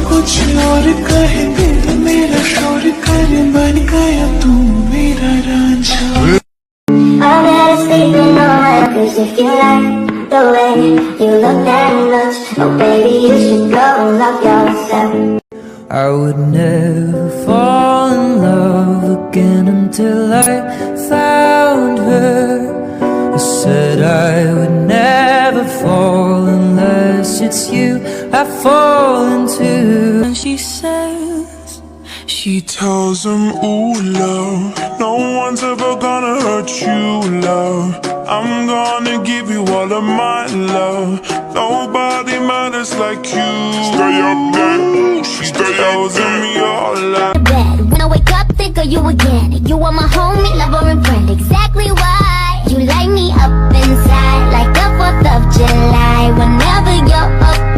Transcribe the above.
कुछ और कहे दिल मेरा शोर करे बन गया तू मेरा Ranjha I'm not sleeping on my cause if you like the way you look that much, oh baby you should go and love yourself. I would never fall in love again until I found her. I said I would never fall unless it's you I fall into. And she says, she tells him, ooh love, no one's ever gonna hurt you love, I'm gonna give you all of my love, nobody matters like you. Stay up there, she tells him your life. When I wake up think of you again. You are my homie, lover and friend. Exactly why you light me up inside like the 4th of July. Whenever you're up